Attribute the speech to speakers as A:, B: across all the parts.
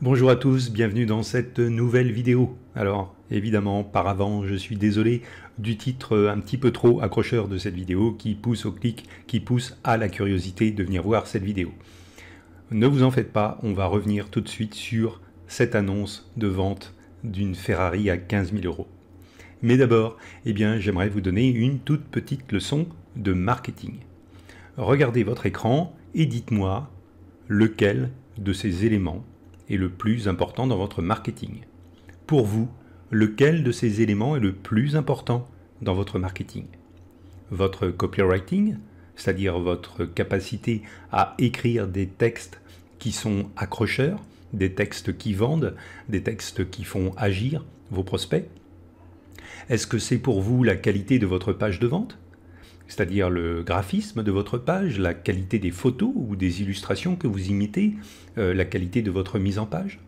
A: Bonjour à tous, bienvenue dans cette nouvelle vidéo. Alors évidemment, par avant, je suis désolé du titre un petit peu trop accrocheur de cette vidéo qui pousse au clic, qui pousse à la curiosité de venir voir cette vidéo. Ne vous en faites pas, on va revenir tout de suite sur cette annonce de vente d'une Ferrari à 15 000 euros. Mais d'abord, j'aimerais vous donner une toute petite leçon de marketing. Regardez votre écran et dites-moi lequel de ces éléments est le plus important dans votre marketing. Pour vous, lequel de ces éléments est le plus important dans votre marketing? Votre copywriting, c'est-à-dire votre capacité à écrire des textes qui sont accrocheurs, des textes qui vendent, des textes qui font agir vos prospects? Est-ce que c'est pour vous la qualité de votre page de vente? C'est-à-dire le graphisme de votre page, la qualité des photos ou des illustrations que vous imitez, la qualité de votre mise en page?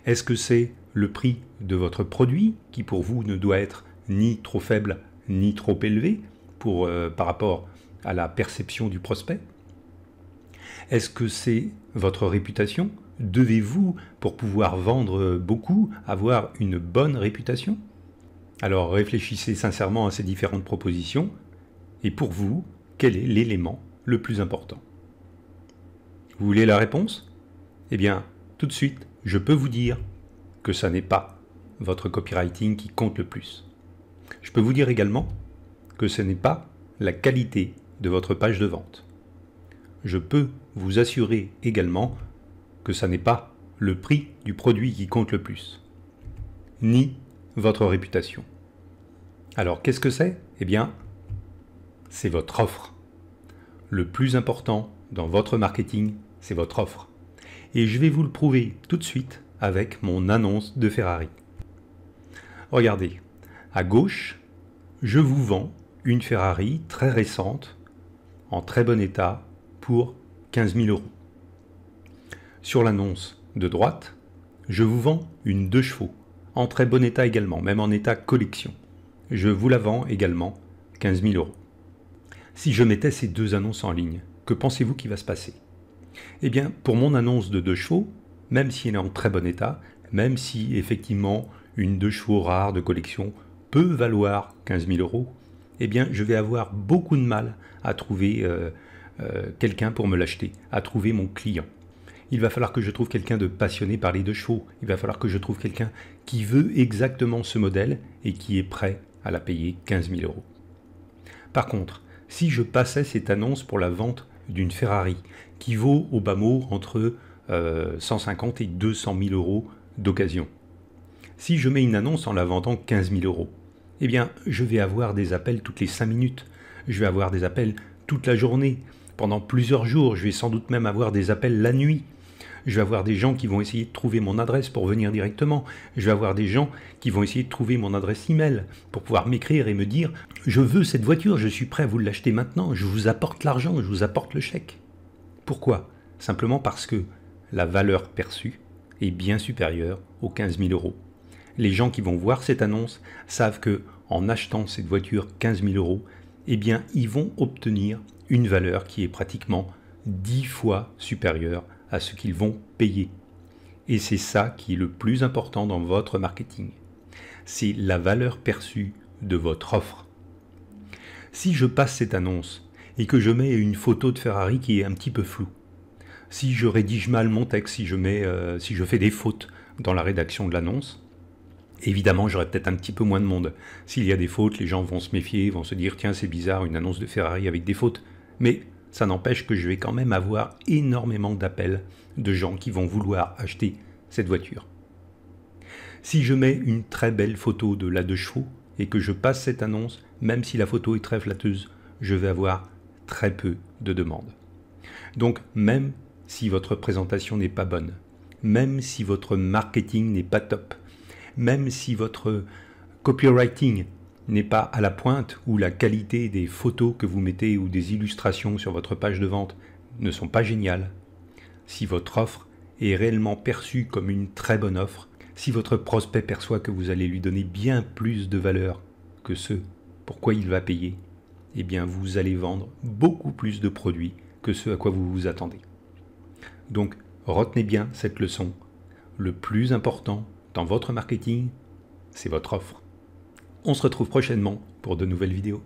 A: Est-ce que c'est le prix de votre produit qui pour vous ne doit être ni trop faible ni trop élevé par rapport à la perception du prospect? Est-ce que c'est votre réputation? Devez-vous, pour pouvoir vendre beaucoup, avoir une bonne réputation? Alors réfléchissez sincèrement à ces différentes propositions. Et pour vous, quel est l'élément le plus important? Vous voulez la réponse? Eh bien, tout de suite, je peux vous dire que ça n'est pas votre copywriting qui compte le plus. Je peux vous dire également que ce n'est pas la qualité de votre page de vente. Je peux vous assurer également que ça n'est pas le prix du produit qui compte le plus, ni votre réputation. Alors, qu'est-ce que c'est? Eh bien, c'est votre offre. Le plus important dans votre marketing, c'est votre offre. Et je vais vous le prouver tout de suite avec mon annonce de Ferrari. Regardez, à gauche, je vous vends une Ferrari très récente, en très bon état, pour 15 000 euros. Sur l'annonce de droite, je vous vends une 2 chevaux, en très bon état également, même en état collection. Je vous la vends également 15 000 euros. Si je mettais ces deux annonces en ligne, que pensez-vous qu'il va se passer? Eh bien, pour mon annonce de 2 chevaux, même si elle est en très bon état, même si effectivement une 2 chevaux rare de collection peut valoir 15 000 euros, eh bien, je vais avoir beaucoup de mal à trouver quelqu'un pour me l'acheter, à trouver mon client. Il va falloir que je trouve quelqu'un de passionné par les 2 chevaux. Il va falloir que je trouve quelqu'un qui veut exactement ce modèle et qui est prêt à la payer 15 000 euros. Par contre, si je passais cette annonce pour la vente d'une Ferrari qui vaut au bas mot entre 150 et 200 000 euros d'occasion, si je mets une annonce en la vendant 15 000 euros, eh bien, je vais avoir des appels toutes les 5 minutes. Je vais avoir des appels toute la journée, pendant plusieurs jours. Je vais sans doute même avoir des appels la nuit. Je vais avoir des gens qui vont essayer de trouver mon adresse pour venir directement. Je vais avoir des gens qui vont essayer de trouver mon adresse email pour pouvoir m'écrire et me dire « Je veux cette voiture, je suis prêt à vous l'acheter maintenant, je vous apporte l'argent, je vous apporte le chèque. » Pourquoi? Simplement parce que la valeur perçue est bien supérieure aux 15 000 euros. Les gens qui vont voir cette annonce savent que en achetant cette voiture 15 000 euros, eh bien, ils vont obtenir une valeur qui est pratiquement 10 fois supérieure à ce qu'ils vont payer. Et c'est ça qui est le plus important dans votre marketing. C'est la valeur perçue de votre offre. Si je passe cette annonce et que je mets une photo de Ferrari qui est un petit peu floue, si je rédige mal mon texte, si je fais des fautes dans la rédaction de l'annonce, évidemment j'aurai peut-être un petit peu moins de monde. S'il y a des fautes, les gens vont se méfier, vont se dire « Tiens, c'est bizarre, une annonce de Ferrari avec des fautes ». Mais ça n'empêche que je vais quand même avoir énormément d'appels de gens qui vont vouloir acheter cette voiture. Si je mets une très belle photo de la 2 chevaux et que je passe cette annonce, même si la photo est très flatteuse, je vais avoir très peu de demandes. Donc même si votre présentation n'est pas bonne, même si votre marketing n'est pas top, même si votre copywriting n'est pas à la pointe ou la qualité des photos que vous mettez ou des illustrations sur votre page de vente ne sont pas géniales, si votre offre est réellement perçue comme une très bonne offre, si votre prospect perçoit que vous allez lui donner bien plus de valeur que ce pourquoi il va payer, eh bien vous allez vendre beaucoup plus de produits que ce à quoi vous vous attendez. Donc Retenez bien cette leçon. Le plus important dans votre marketing, c'est votre offre. On se retrouve prochainement pour de nouvelles vidéos.